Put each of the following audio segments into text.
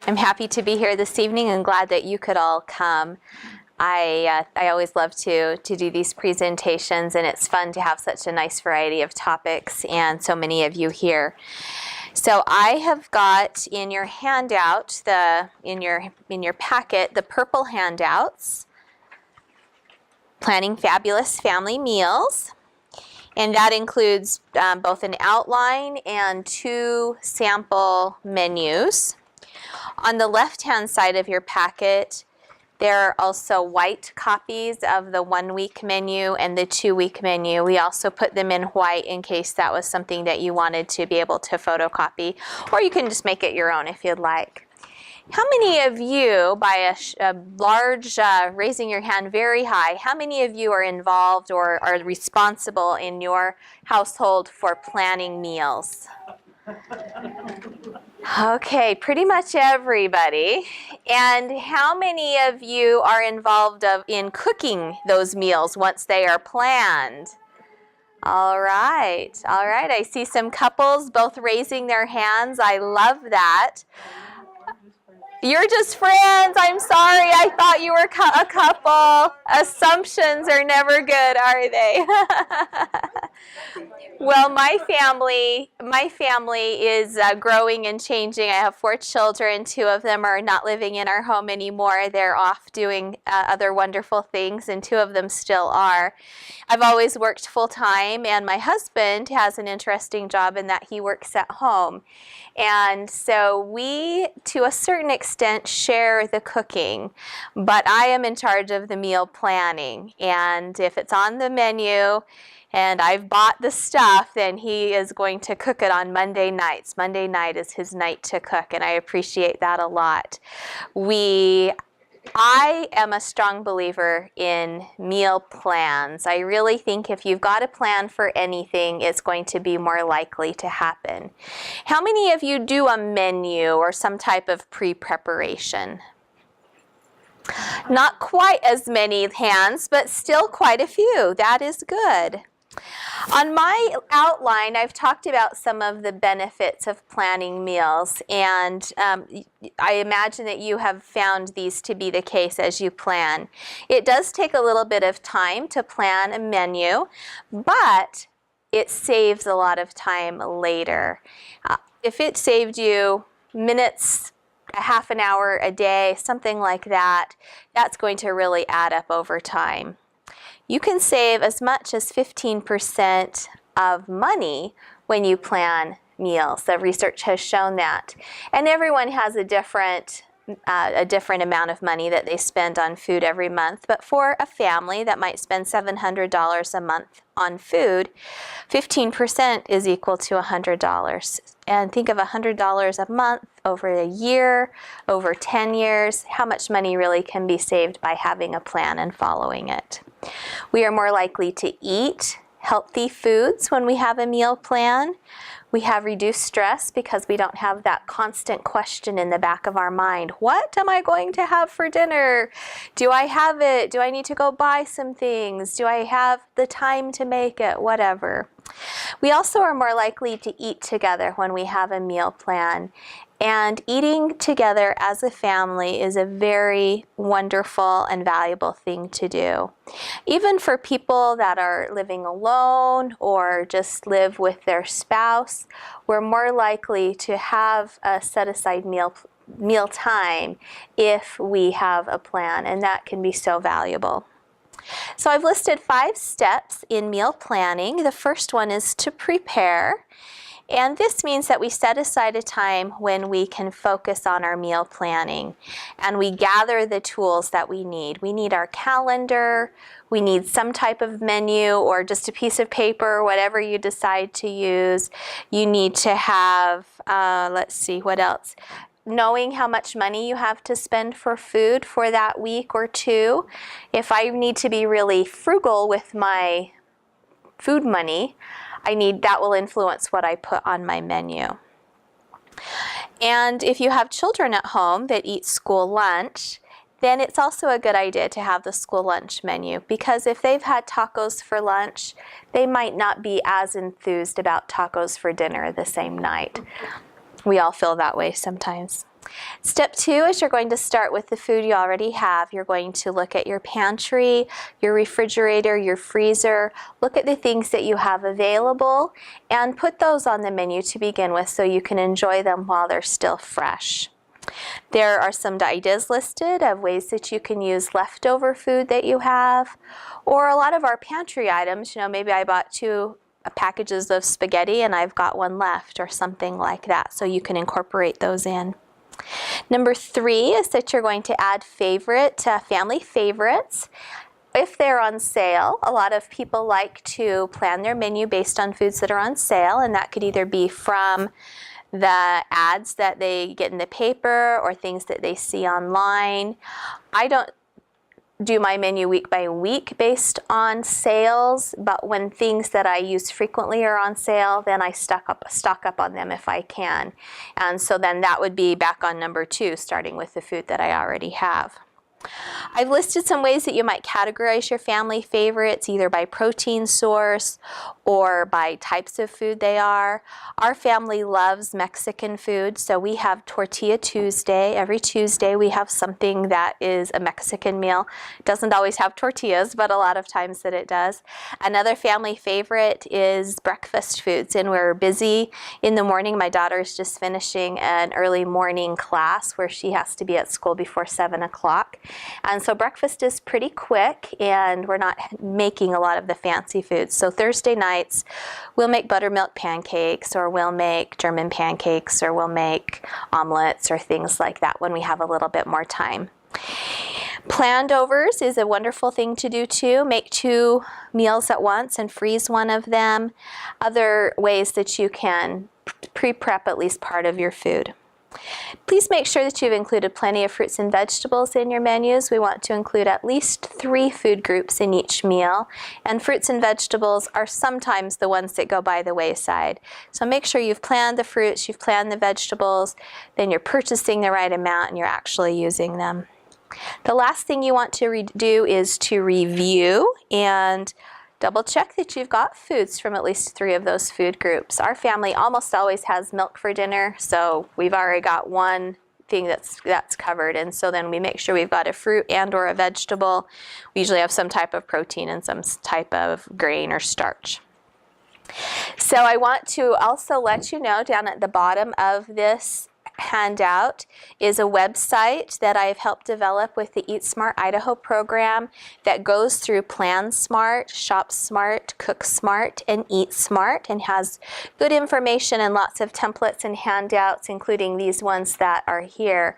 I'm happy to be here this evening and glad that you could all come. I always love to do these presentations, and it's fun to have such a nice variety of topics and so many of you here. So I have got in your handout, in your packet, the purple handouts, Planning Fabulous Family Meals. And that includes both an outline and 2 sample menus. On the left-hand side of your packet, there are also white copies of the 1-week menu and the 2-week menu. We also put them in white in case that was something that you wanted to be able to photocopy, or you can just make it your own if you'd like. How many of you, by a large, raising your hand very high, how many of you are involved or are responsible in your household for planning meals? Okay, pretty much everybody. And how many of you are involved in cooking those meals once they are planned? All right. I see some couples both raising their hands. I love that. You're just friends. I'm sorry. I thought you were a couple. Assumptions are never good, are they? Well, my family is growing and changing. I have 4 children. 2 of them are not living in our home anymore. They're off doing other wonderful things, and 2 of them still are. I've always worked full-time, and my husband has an interesting job in that he works at home. And so we, to a certain extent, share the cooking, but I am in charge of the meal planning. And if it's on the menu and I've bought the stuff, then he is going to cook it on Monday nights. Monday night is his night to cook, and I appreciate that a lot. I am a strong believer in meal plans. I really think if you've got a plan for anything, it's going to be more likely to happen. How many of you do a menu or some type of pre-preparation? Not quite as many hands, but still quite a few. That is good. On my outline, I've talked about some of the benefits of planning meals, and I imagine that you have found these to be the case as you plan. It does take a little bit of time to plan a menu, but it saves a lot of time later. If it saved you minutes, a half an hour a day, something like that, that's going to really add up over time. You can save as much as 15% of money when you plan meals. The research has shown that. And everyone has a different amount of money that they spend on food every month. But for a family that might spend $700 a month on food, 15% is equal to $100. And think of $100 a month over a year, over 10 years, how much money really can be saved by having a plan and following it. We are more likely to eat healthy foods when we have a meal plan. We have reduced stress because we don't have that constant question in the back of our mind. What am I going to have for dinner? Do I have it? Do I need to go buy some things? Do I have the time to make it? Whatever. We also are more likely to eat together when we have a meal plan. And eating together as a family is a very wonderful and valuable thing to do. Even for people that are living alone or just live with their spouse, we're more likely to have a set-aside meal time if we have a plan, and that can be so valuable. So I've listed 5 steps in meal planning. The first one is to prepare. And this means that we set aside a time when we can focus on our meal planning and we gather the tools that we need. We need our calendar, we need some type of menu or just a piece of paper, whatever you decide to use. You need to have, let's see, what else? Knowing how much money you have to spend for food for that week or 2. If I need to be really frugal with my food money, that will influence what I put on my menu. And if you have children at home that eat school lunch, then it's also a good idea to have the school lunch menu, because if they've had tacos for lunch, they might not be as enthused about tacos for dinner the same night. We all feel that way sometimes. Step 2 is you're going to start with the food you already have. You're going to look at your pantry, your refrigerator, your freezer, look at the things that you have available, and put those on the menu to begin with so you can enjoy them while they're still fresh. There are some ideas listed of ways that you can use leftover food that you have, or a lot of our pantry items. Maybe I bought 2 packages of spaghetti and I've got 1 left or something like that, so you can incorporate those in. Number 3 is that you're going to add family favorites. If they're on sale, a lot of people like to plan their menu based on foods that are on sale, and that could either be from the ads that they get in the paper or things that they see online. I don't do my menu week by week based on sales, but when things that I use frequently are on sale, then I stock up on them if I can. And so then that would be back on number 2, starting with the food that I already have. I've listed some ways that you might categorize your family favorites, either by protein source or by types of food they are. Our family loves Mexican food, so we have Tortilla Tuesday. Every Tuesday we have something that is a Mexican meal. It doesn't always have tortillas, but a lot of times that it does. Another family favorite is breakfast foods, and we're busy in the morning. My daughter's just finishing an early morning class where she has to be at school before 7 o'clock. And so breakfast is pretty quick, and we're not making a lot of the fancy foods. So Thursday nights, we'll make buttermilk pancakes, or we'll make German pancakes, or we'll make omelets or things like that when we have a little bit more time. Planned overs is a wonderful thing to do too. Make 2 meals at once and freeze one of them. Other ways that you can pre-prep at least part of your food. Please make sure that you've included plenty of fruits and vegetables in your menus. We want to include at least 3 food groups in each meal, and fruits and vegetables are sometimes the ones that go by the wayside. So make sure you've planned the fruits, you've planned the vegetables, then you're purchasing the right amount and you're actually using them. The last thing you want to do is to review and double check that you've got foods from at least 3 of those food groups. Our family almost always has milk for dinner, so we've already got one thing that's covered, and so then we make sure we've got a fruit and or a vegetable. We usually have some type of protein and some type of grain or starch. So I want to also let you know down at the bottom of this handout is a website that I've helped develop with the Eat Smart Idaho program that goes through Plan Smart, Shop Smart, Cook Smart, and Eat Smart, and has good information and lots of templates and handouts, including these ones that are here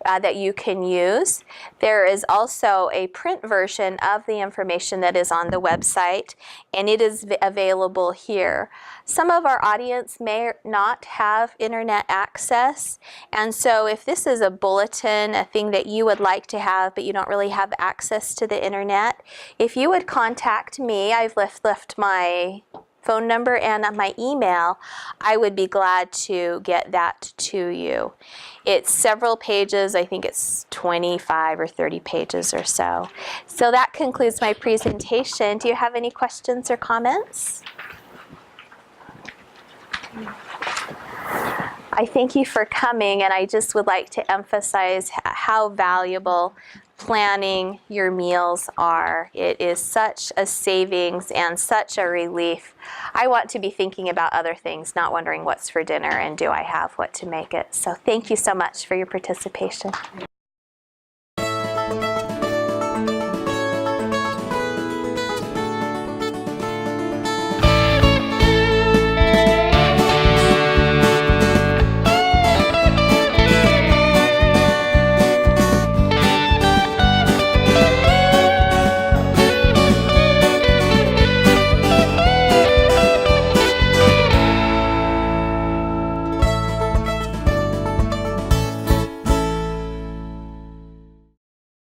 that you can use. There is also a print version of the information that is on the website, and it is available here. Some of our audience may not have internet access, and so if this is a bulletin, a thing that you would like to have but you don't really have access to the internet, if you would contact me, I've left my phone number and my email, I would be glad to get that to you. It's several pages. I think it's 25 or 30 pages or so. So that concludes my presentation. Do you have any questions or comments? I thank you for coming, and I just would like to emphasize how valuable planning your meals are. It is such a savings and such a relief. I want to be thinking about other things, not wondering what's for dinner and do I have what to make it. So thank you so much for your participation.